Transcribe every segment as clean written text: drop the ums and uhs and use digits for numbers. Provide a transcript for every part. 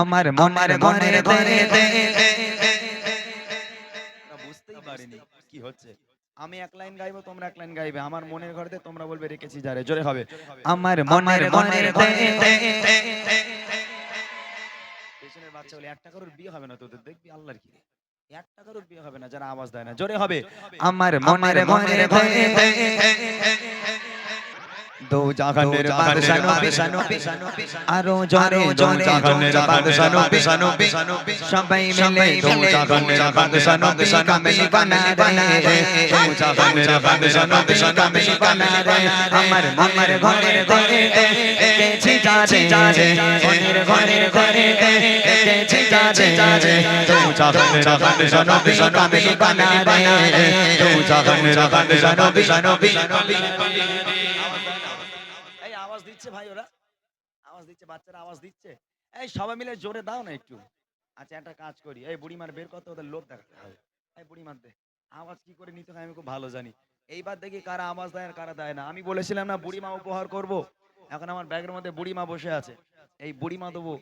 আমার মনের ঘরে বুঝতেই পারিনি কি হচ্ছে। আমি এক লাইন গাইবো, তোমরা এক লাইন গাইবে। আমার মনের ঘরেতে তোমরা বলবে রেখেছি যারে, জোরে হবে। আমার মনের ঘরে পেছনের বাচ্চা বলে একটা কারোর বিয়ে হবে না তোদের, দেখবি আল্লাহর কি রে, একটা কারোর বিয়ে হবে না যারা আওয়াজ দেয় না, জোরে হবে। আমার মনের ঘরে দো জাহানের বাদশা নবী, আরো জোরে জোরে জাহানের বাদশা নবী, সবাই মিলে দো জাহানের বাদশা নবী কামিল বানা রে, দো জাহানের বাদশা নবী কামিল বানা রে। আমার মনের ঘরে গেছি যারে, মনের ঘরে গেছি যারে, দো জাহানের বাদশা নবী কামিল বানা রে, দো জাহানের বাদশা নবী। এই আওয়াজ দিচ্ছে ভাই, ওরা আওয়াজ দিচ্ছে, বাচ্চারা আওয়াজ দিচ্ছে। এই সবাই মিলে জোরে দাও না একটু। আচ্ছা একটা কাজ করি, এই বুড়িমার বের করতে ওদের লোভ দেখাতে হবে। এই বুড়িমার দে, আওয়াজ কি করে নিতে হয় আমি খুব ভালো জানি। এইবার দেখি কারা আওয়াজ দেয় আর কারা দেয় না। আমি বলেছিলাম না বুড়িমা উপহার করব, এখন আমার ব্যাগের মধ্যে বুড়িমা বসে আছে। এই বুড়িমা দেবো,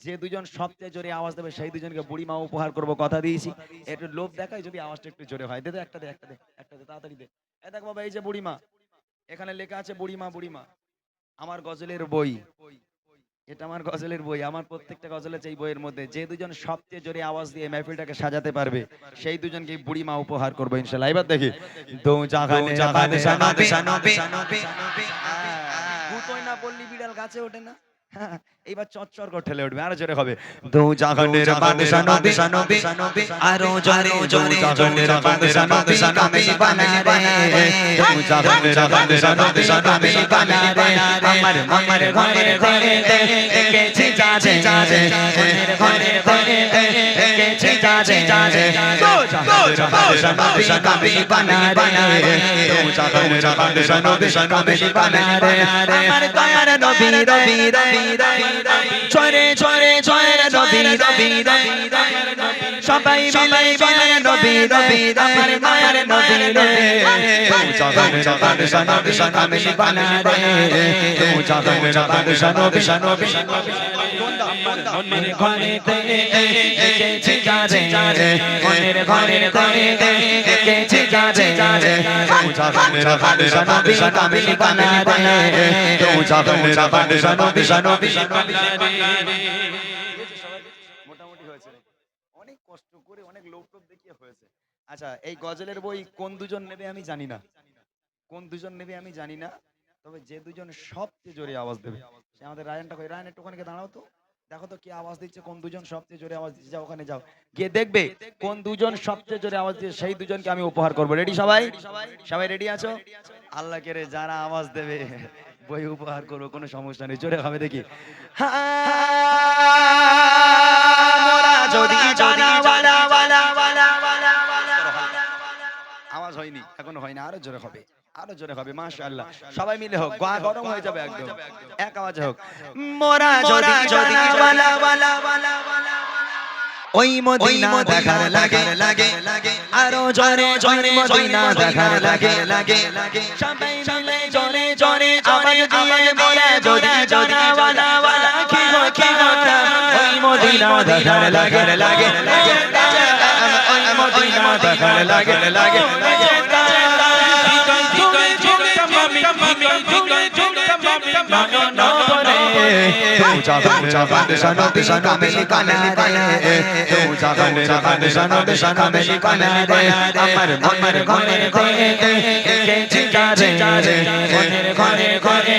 যে দুজন সবচেয়ে জোরে আওয়াজ দেবে সেই দুজনকে বুড়িমা উপহার করব, কথা দিয়েছি। একটু লোভ দেখায় যদি আওয়াজটা একটু জোরে হয়। দে দে একটা দে, একটা দে, একটা দে, তাড়াতাড়ি দে। এই দেখ বাবা, এই যে বুড়িমা, এখানে লেখা আছে বুড়িমা বুড়িমা। আমার গজলের বই, এটা আমার গজলের বই। আমার প্রত্যেকটা গজল আছে এই বইয়ের মধ্যে। যে দুজন সবচেয়ে জোরে আওয়াজ দিয়ে মেহফিলটাকে সাজাতে পারবে সেই দুজনকে বুড়িমা উপহার করবো ইনশাআল্লাহ। এবার দেখি দো জাহানের বাদশা নবী, ভূতই না বললি বিড়াল গাছে ওঠে না। এইবার চচ্চর করে ঠেলে উঠবে, আরো জোরে হবে। দো জাহানের বাদশা নবী, আরো জোরে জোরে জাহানের বাদশা নবী কামিল বানা রে, দো জাহানের বাদশা নবী কামিল বানা রে। আমার মনের ঘরে গেছি যারে, মনের ঘরে গেছি যারে, দো জাহানের বাদশা নবী কামিল বানা রে, দো জাহানের বাদশা নবী কামিল বানা রে। আমার দয়ার নবী চরে চরে চরে নবী সবাই মিলে বলে নবী আমার মায়ের নবী রে, জাহানের বাদশা নবী কামিল বানা রে, জাহানের বাদশা নবী। মনের ঘরে গেছি যারে, মনের ঘরে গেছি যারে, জাহানের বাদশা নবী কামিল বানা রে, জাহানের বাদশা নবী। মোটামুটি হয়েছে, অনেক কষ্ট করে অনেক লোক দেখিয়ে হয়েছে। আচ্ছা এই গজলের বই কোন দুজন নেবে আমি জানি না, কোন দুজন নেবে আমি জানি না, তবে যে দুজন সবচেয়ে জোরে আওয়াজ দেবে সে আমাদের রায়নটা কই। রায়ন একটু ওখানে দাঁড়াও তো, দেখো তো কি আওয়াজ দিচ্ছে, কোন দুজন সবচেয়ে জোরে আওয়াজ দিচ্ছে। যাও ওখানে যাও, গিয়ে দেখবে কোন দুজন সবচেয়ে জোরে আওয়াজ দিচ্ছে সেই দুজনকে আমি উপহার করবো। রেডি সবাই? সবাই রেডি আছো? আল্লাহ কে রে, যারা আওয়াজ দেবে বই উপহার করবো, কোনো সমস্যা নেই। জোরে হবে দেখি। আওয়াজ হয়নি, এখনো হয় না, আরো জোরে হবে, আরো জোরে হবে। মাশাআল্লাহ, সবাই মিলে হোক, গা গরম হয়ে যাবে একদম, এক আওয়াজে হোক। মোরা যদি ওই মদিনা দেখার লাগে, আরো জোরে জোরে মদিনা দেখার লাগে, সবাই মিলে জোরে জোরে আওয়াজ দিয়ে মোরা যদি জানাওয়ালা কি কথা, ওই মদিনা দেখার লাগে, ওই মদিনা দেখার লাগে। জাহানের বাদশা নবী কামিল বানা রে, দো জাহানের বাদশা নবী কামিল বানা রে। আমার মনের ঘরে গেছি যারে, মনের ঘরে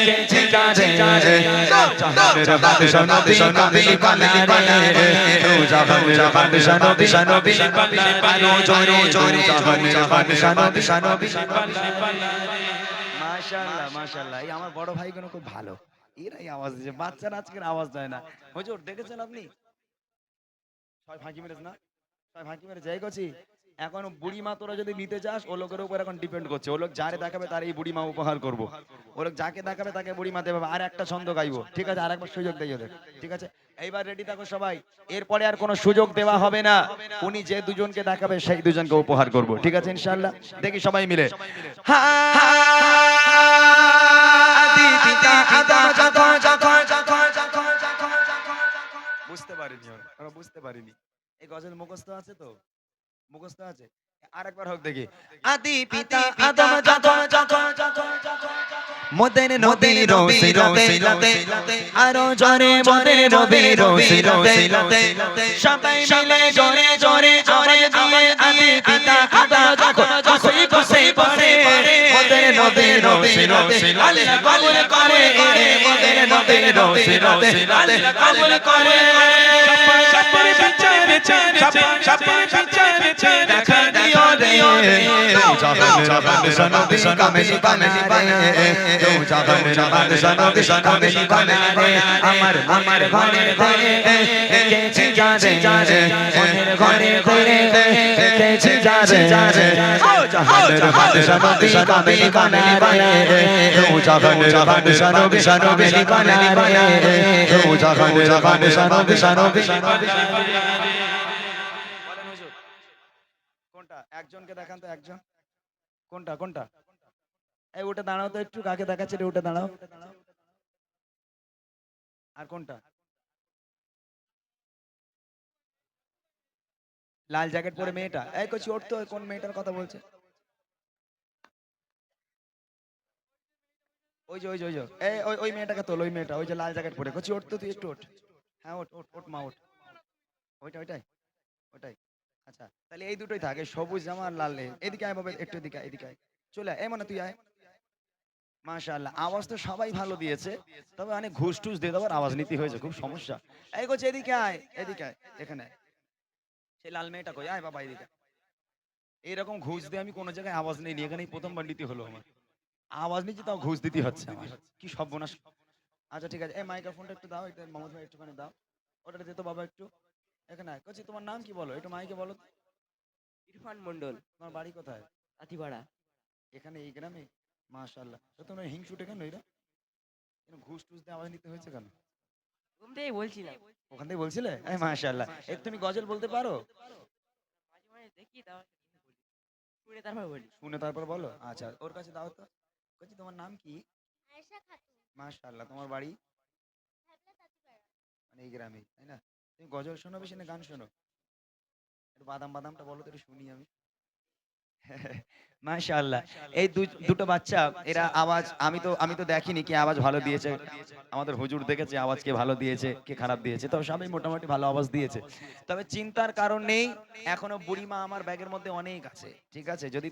গেছি যারে, দো জাহানের বাদশা নবী কামিল বানা রে, দো জাহানের বাদশা নবী। আরো জোরে জোরে জাহানের বাদশা নবী। মাশাআল্লাহ মাশাআল্লাহ, এই আমার বড় ভাইগুলো খুব ভালো, এরাই আওয়াজ দিচ্ছে। বাচ্চারা আজকের আওয়াজ দেয় না। হুজুর দেখেছেন আপনি, ছয় ফাঁকি মেরেছ না, ছয় ফাঁকি মেরে যাই করছি। এখন বুড়িমা তোরা যদি নিতে চাস, ও লোকের উপর এখন ডিপেন্ড করছে। ও লোক যারে দেখাবে তার এই বুড়িমা উপহার করবো, ও লোক যাকে দেখাবে তাকে বুড়িমা দেবে। আর একটা ছন্দ গাইবো, ঠিক আছে? আর একবার সুযোগ দেই ওদের, ঠিক আছে? এইবার রেডি থাকো সবাই, এরপরে আর কোনো সুযোগ দেওয়া হবে না। উনি যে দুজনকে দেখাবে সেই দুজনকে উপহার করবো, ঠিক আছে ইনশাআল্লাহ? দেখি সবাই মিলে। বুঝতে পারিনি, ওরা বুঝতে পারিনি। এই গজল মুখস্থ আছে তো? মুখস্থ আছে? আরেকবার হোক দেখি। আদি পিতা আদম যখন মোদের নবীর ওসিলাতে আরো জোরে মোদের নবীর ওসিলাতে সবাই মিলে জোরে জোরে জোরে দিয়ে আদি পিতা আদম যখন বসে বসে মোদের নবীর ওসিলাতে আল্লাহ কবুল করে মোদের নবীর ওসিলাতে আল্লাহ কবুল করে। সবার বিচারে সবার বিচারে দেখা দিও রে জাহান সনবী কামেলি কামেলি বানারে জাহান সনবী কামেলি বানারে আমার ঘরে ঘরে কেছি যারে যারে মনের ঘরে ঘরে কেছি যারে যারে জাহান সনবী কামেলি কামেলি বানারে জাহান সনবী কামেলি বানারে জাহান সনবী কোনটা একজনকে দেখান তো, একজন কোনটা কোনটা? এই উঠে দাঁড়াও তো একটু, কাকে দেখাচ্ছে রে? উঠে দাঁড়াও। আর কোনটা? লাল জ্যাকেট পরে মেয়েটা? এই কচি ওঠ তো, কোন মেয়েটার কথা বলছে? ওই যে ওই যে ওই যে এই ওই মেয়েটাকে তোল, ওই মেয়েটা, ওই যে লাল জ্যাকেট পরে। কচি ওঠ তো, তুই একটু ওঠ। হ্যাঁ ওঠ ওঠ ওঠ মা ওঠ। ওইটা ওইটাই ওটাই। আচ্ছা তাহলে এই দুটোই থাকে, সবুজ জামা আর লাল। এদিকে আয় বাবা, একটু এদিকে এদিকে আয়। চলে আয়, এই মানে তুই আয়। মাশাআল্লাহ, আওয়াজ তো সবাই ভালো দিয়েছে, তবে অনেক ঘুষ টুস দিয়ে দেওয়ার আওয়াজ নীতি হয়েছে, খুব সমস্যা। এই কোচ এদিকে আয়, এদিকে আয়, এখানে আয়। সেই লাল মেয়েটা কই? আয় বাবা এদিকে। এইরকম ঘুষ দিয়ে আমি কোনো জায়গায় আওয়াজ নেই, এখানেই প্রথমবার নীতি হলো আমার। আওয়াজ নিচ্ছি তাও ঘুষ দিতে হচ্ছে আমার, কি সর্বনাশ। আচ্ছা ঠিক আছে, এই মাইক্রোফোনটা একটু দাও, এটা মোহাম্মদ ভাই একটুখানি দাও। ওটা দে তো বাবা একটু। এখানে আয়। কোচি তোমার নাম কি বলো একটু, মাইকে বলো তো। ইরফান মন্ডল, তোমার বাড়ি কোথায়? হাতিপাড়া। এখানে এই গ্রামে? মাশাআল্লাহ, তো তোমরা হিংসুটে কেন এরা? ঘুষ টুস দিয়ে আওয়াজ নিতে হয়েছে কেন? ঘুম থেকেই বলছিলাম। ওখান থেকে বলছিলে? এই মাশাআল্লাহ, এক তুমি গজল বলতে পারো? মাঝে মাঝে দেখি, তারপর শুনে তারপর বলি। শুনে তারপর বলো? আচ্ছা ওর কাছে দাও তো। বলছি তোমার নাম কি? আয়েশা খাতুন, মাশাআল্লাহ, তোমার বাড়ি? হ্যাবলা তাঁতিপাড়া। মানে এই গ্রামে, তাই না? তুমি গজল শোনো বেশি না গান শোনো? একটু বাদাম বাদামটা বলো তো, একটু শুনি আমি। মাশাআল্লাহ, এই দুটো বাচ্চা, এরা আওয়াজ, আমি তো দেখিনি কে আওয়াজ ভালো দিয়েছে। আমাদের হুজুর দেখেছে আওয়াজ কে ভালো দিয়েছে কে খারাপ দিয়েছে, তবে সবাই মোটামুটি ভালো আওয়াজ দিয়েছে। তবে চিন্তার কারণ নেই, এখনো বুড়িমা আমার ব্যাগের মধ্যে অনেক আছে, ঠিক আছে? যদি